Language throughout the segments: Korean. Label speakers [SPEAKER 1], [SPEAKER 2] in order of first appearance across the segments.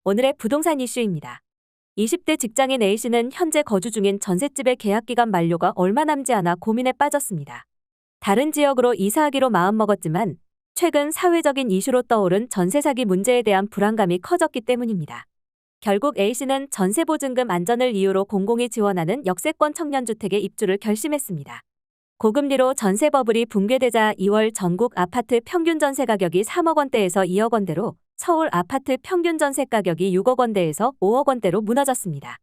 [SPEAKER 1] 오늘의 부동산 이슈입니다. 20대 직장인 A씨는 현재 거주 중인 전셋집의 계약기간 만료가 얼마 남지 않아 고민에 빠졌습니다. 다른 지역으로 이사하기로 마음먹었지만 최근 사회적인 이슈로 떠오른 전세 사기 문제에 대한 불안감이 커졌기 때문입니다. 결국 A씨는 전세보증금 안전을 이유로 공공이 지원하는 역세권 청년주택에 입주를 결심했습니다. 고금리로 전세 버블이 붕괴되자 2월 전국 아파트 평균 전세 가격이 3억 원대에서 2억 원대로, 서울 아파트 평균 전세 가격이 6억 원대에서 5억 원대로 무너졌습니다.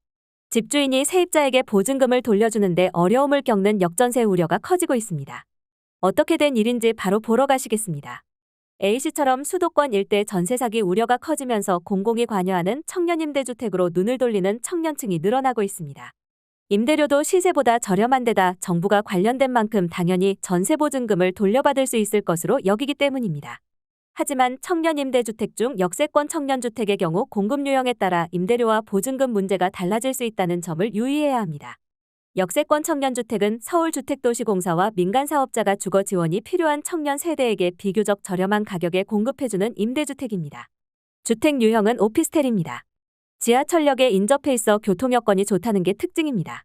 [SPEAKER 1] 집주인이 세입자에게 보증금을 돌려주는데 어려움을 겪는 역전세 우려가 커지고 있습니다. 어떻게 된 일인지 바로 보러 가시겠습니다. A씨처럼 수도권 일대 전세 사기 우려가 커지면서 공공이 관여하는 청년 임대주택으로 눈을 돌리는 청년층이 늘어나고 있습니다. 임대료도 시세보다 저렴한 데다 정부가 관련된 만큼 당연히 전세보증금을 돌려받을 수 있을 것으로 여기기 때문입니다. 하지만 청년 임대주택 중 역세권 청년주택의 경우 공급 유형에 따라 임대료와 보증금 문제가 달라질 수 있다는 점을 유의해야 합니다. 역세권 청년주택은 서울주택도시공사와 민간사업자가 주거 지원이 필요한 청년 세대에게 비교적 저렴한 가격에 공급해주는 임대주택입니다. 주택 유형은 오피스텔입니다. 지하철역에 인접해 있어 교통 여건이 좋다는 게 특징입니다.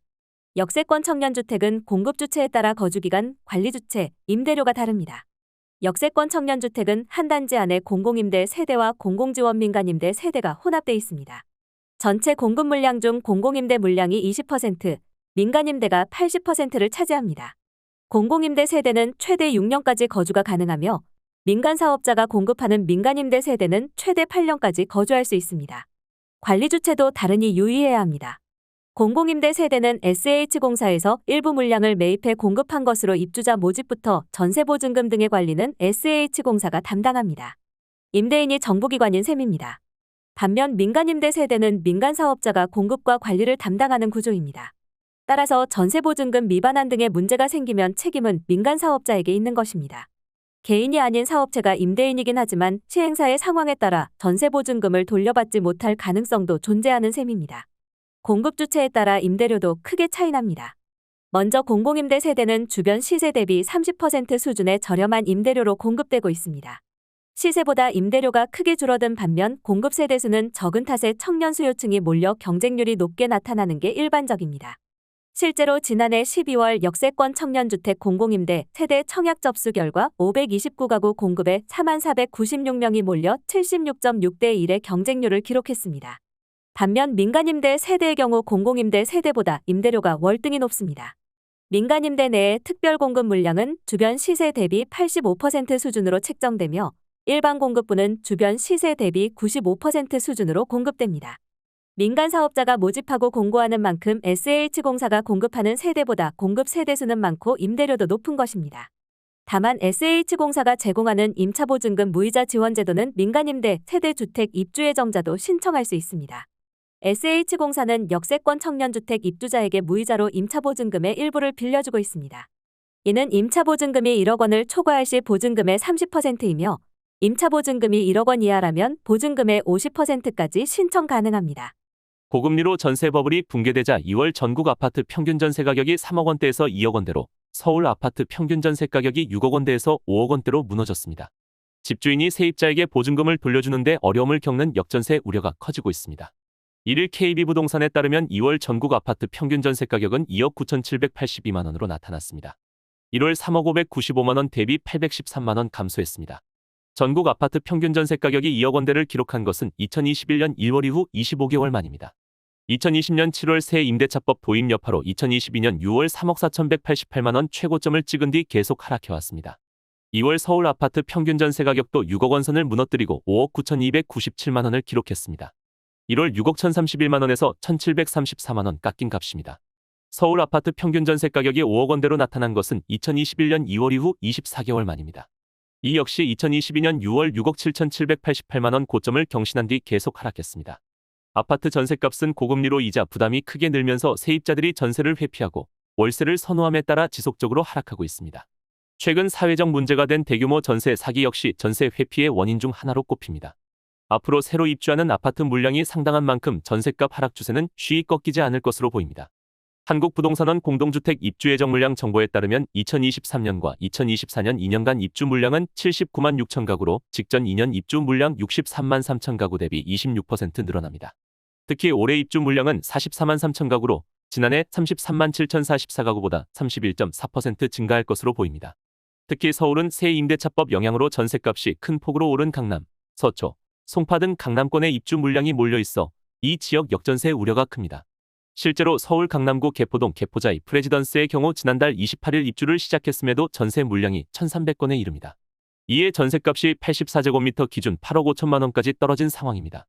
[SPEAKER 1] 역세권 청년주택은 공급주체에 따라 거주기간, 관리주체, 임대료가 다릅니다. 역세권 청년주택은 한 단지 안에 공공임대 세대와 공공지원 민간임대 세대가 혼합돼 있습니다. 전체 공급 물량 중 공공임대 물량이 20%, 민간임대가 80%를 차지합니다. 공공임대 세대는 최대 6년까지 거주가 가능하며 민간사업자가 공급하는 민간임대 세대는 최대 8년까지 거주할 수 있습니다. 관리주체도 다르니 유의해야 합니다. 공공임대 세대는 SH공사에서 일부 물량을 매입해 공급한 것으로 입주자 모집부터 전세보증금 등의 관리는 SH공사가 담당합니다. 임대인이 정부기관인 셈입니다. 반면 민간임대 세대는 민간사업자가 공급과 관리를 담당하는 구조입니다. 따라서 전세보증금 미반환 등의 문제가 생기면 책임은 민간사업자에게 있는 것입니다. 개인이 아닌 사업체가 임대인이긴 하지만 시행사의 상황에 따라 전세보증금을 돌려받지 못할 가능성도 존재하는 셈입니다. 공급주체에 따라 임대료도 크게 차이납니다. 먼저 공공임대 세대는 주변 시세 대비 30% 수준의 저렴한 임대료로 공급되고 있습니다. 시세보다 임대료가 크게 줄어든 반면 공급 세대수는 적은 탓에 청년 수요층이 몰려 경쟁률이 높게 나타나는 게 일반적입니다. 실제로 지난해 12월 역세권 청년주택 공공임대 세대 청약 접수 결과 529가구 공급에 4496명이 몰려 76.6대 1의 경쟁률을 기록했습니다. 반면 민간임대 세대의 경우 공공임대 세대보다 임대료가 월등히 높습니다. 민간임대 내의 특별 공급 물량은 주변 시세 대비 85% 수준으로 책정되며 일반 공급부는 주변 시세 대비 95% 수준으로 공급됩니다. 민간 사업자가 모집하고 공고하는 만큼 SH공사가 공급하는 세대보다 공급 세대수는 많고 임대료도 높은 것입니다. 다만 SH공사가 제공하는 임차보증금 무이자 지원제도는 민간임대 세대주택 입주 예정자도 신청할 수 있습니다. SH공사는 역세권 청년주택 입주자에게 무이자로 임차보증금의 일부를 빌려주고 있습니다. 이는 임차보증금이 1억 원을 초과할 시 보증금의 30%이며 임차보증금이 1억 원 이하라면 보증금의 50%까지 신청 가능합니다.
[SPEAKER 2] 고금리로 전세 버블이 붕괴되자 2월 전국 아파트 평균 전세 가격이 3억 원대에서 2억 원대로, 서울 아파트 평균 전세 가격이 6억 원대에서 5억 원대로 무너졌습니다. 집주인이 세입자에게 보증금을 돌려주는데 어려움을 겪는 역전세 우려가 커지고 있습니다. 이를 KB부동산에 따르면 2월 전국 아파트 평균 전세 가격은 2억 9,782만 원으로 나타났습니다. 1월 3억 595만 원 대비 813만 원 감소했습니다. 전국 아파트 평균 전세 가격이 2억 원대를 기록한 것은 2021년 1월 이후 25개월 만입니다. 2020년 7월 새 임대차법 도입 여파로 2022년 6월 3억 4,188만 원 최고점을 찍은 뒤 계속 하락해왔습니다. 2월 서울 아파트 평균 전세 가격도 6억 원 선을 무너뜨리고 5억 9,297만 원을 기록했습니다. 1월 6억 1,031만 원에서 1,734만 원 깎인 값입니다. 서울 아파트 평균 전세 가격이 5억 원대로 나타난 것은 2021년 2월 이후 24개월 만입니다. 이 역시 2022년 6월 6억 7,788만 원 고점을 경신한 뒤 계속 하락했습니다. 아파트 전셋값은 고금리로 이자 부담이 크게 늘면서 세입자들이 전세를 회피하고 월세를 선호함에 따라 지속적으로 하락하고 있습니다. 최근 사회적 문제가 된 대규모 전세 사기 역시 전세 회피의 원인 중 하나로 꼽힙니다. 앞으로 새로 입주하는 아파트 물량이 상당한 만큼 전셋값 하락 추세는 쉬이 꺾이지 않을 것으로 보입니다. 한국부동산원 공동주택 입주 예정 물량 정보에 따르면 2023년과 2024년 2년간 입주 물량은 79만 6천 가구로 직전 2년 입주 물량 63만 3천 가구 대비 26% 늘어납니다. 특히 올해 입주 물량은 44만 3천 가구로 지난해 33만 7,044 가구보다 31.4% 증가할 것으로 보입니다. 특히 서울은 새 임대차법 영향으로 전셋값이 큰 폭으로 오른 강남, 서초, 송파 등 강남권의 입주 물량이 몰려있어 이 지역 역전세 우려가 큽니다. 실제로 서울 강남구 개포동 개포자이 프레지던스의 경우 지난달 28일 입주를 시작했음에도 전세 물량이 1,300건에 이릅니다. 이에 전셋값이 84제곱미터 기준 8억 5천만 원까지 떨어진 상황입니다.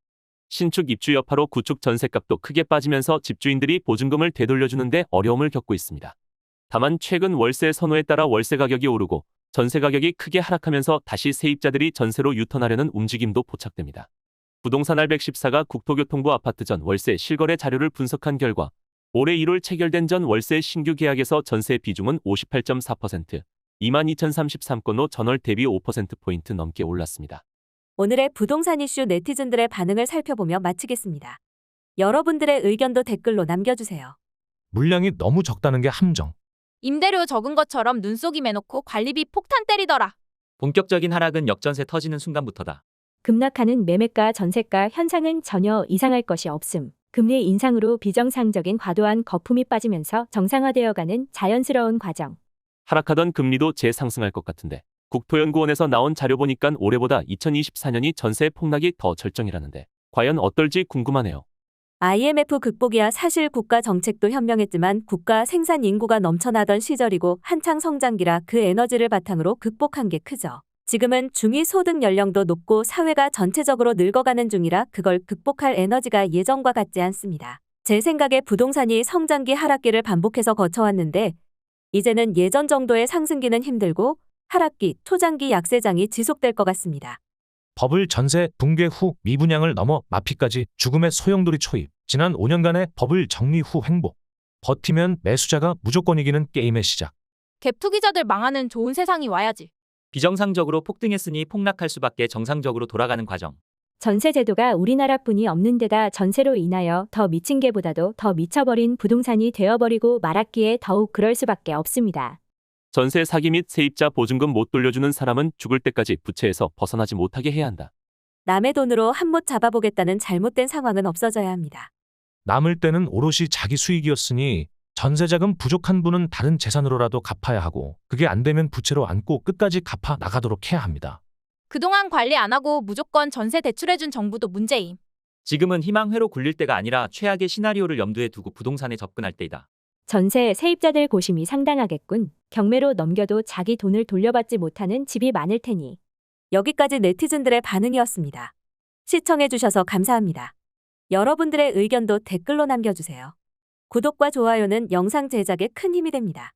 [SPEAKER 2] 신축 입주 여파로 구축 전셋값도 크게 빠지면서 집주인들이 보증금을 되돌려주는데 어려움을 겪고 있습니다. 다만 최근 월세 선호에 따라 월세 가격이 오르고 전세 가격이 크게 하락하면서 다시 세입자들이 전세로 유턴하려는 움직임도 포착됩니다. 부동산 R114가 국토교통부 아파트 전 월세 실거래 자료를 분석한 결과 올해 1월 체결된 전 월세 신규 계약에서 전세 비중은 58.4%, 22,033건로 전월 대비 5%포인트 넘게 올랐습니다.
[SPEAKER 1] 오늘의 부동산 이슈 네티즌들의 반응을 살펴보며 마치겠습니다. 여러분들의 의견도 댓글로 남겨주세요.
[SPEAKER 3] 물량이 너무 적다는 게 함정.
[SPEAKER 4] 임대료 적은 것처럼 눈속임 해놓고 관리비 폭탄 때리더라.
[SPEAKER 5] 본격적인 하락은 역전세 터지는 순간부터다.
[SPEAKER 6] 급락하는 매매가 전세가 현상은 전혀 이상할 것이 없음. 금리 인상으로 비정상적인 과도한 거품이 빠지면서 정상화되어가는 자연스러운 과정.
[SPEAKER 2] 하락하던 금리도 재상승할 것 같은데 국토연구원에서 나온 자료 보니까 올해보다 2024년이 전세 폭락이 더 절정이라는데 과연 어떨지 궁금하네요.
[SPEAKER 1] IMF 극복이야 사실 국가 정책도 현명했지만 국가 생산 인구가 넘쳐나던 시절이고 한창 성장기라 그 에너지를 바탕으로 극복한 게 크죠. 지금은 중위 소득 연령도 높고 사회가 전체적으로 늙어가는 중이라 그걸 극복할 에너지가 예전과 같지 않습니다. 제 생각에 부동산이 성장기 하락기를 반복해서 거쳐왔는데 이제는 예전 정도의 상승기는 힘들고 하락기, 초장기 약세장이 지속될 것 같습니다.
[SPEAKER 3] 버블 전세 붕괴 후 미분양을 넘어 마피까지 죽음의 소용돌이 초입. 지난 5년간의 버블 정리 후 횡보. 버티면 매수자가 무조건 이기는 게임의 시작.
[SPEAKER 4] 갭 투기자들 망하는 좋은 세상이 와야지.
[SPEAKER 5] 비정상적으로 폭등했으니 폭락할 수밖에 정상적으로 돌아가는 과정.
[SPEAKER 6] 전세 제도가 우리나라뿐이 없는 데다 전세로 인하여 더 미친 게보다도 더 미쳐버린 부동산이 되어버리고 말았기에 더욱 그럴 수밖에 없습니다.
[SPEAKER 2] 전세 사기 및 세입자 보증금 못 돌려주는 사람은 죽을 때까지 부채에서 벗어나지 못하게 해야 한다.
[SPEAKER 1] 남의 돈으로 한 못 잡아보겠다는 잘못된 상황은 없어져야 합니다.
[SPEAKER 3] 남을 때는 오롯이 자기 수익이었으니 전세자금 부족한 분은 다른 재산으로라도 갚아야 하고 그게 안 되면 부채로 안고 끝까지 갚아 나가도록 해야 합니다.
[SPEAKER 4] 그동안 관리 안 하고 무조건 전세 대출해준 정부도 문제임.
[SPEAKER 5] 지금은 희망회로 굴릴 때가 아니라 최악의 시나리오를 염두에 두고 부동산에 접근할 때이다.
[SPEAKER 6] 전세 세입자들 고심이 상당하겠군. 경매로 넘겨도 자기 돈을 돌려받지 못하는 집이 많을 테니.
[SPEAKER 1] 여기까지 네티즌들의 반응이었습니다. 시청해주셔서 감사합니다. 여러분들의 의견도 댓글로 남겨주세요. 구독과 좋아요는 영상 제작에 큰 힘이 됩니다.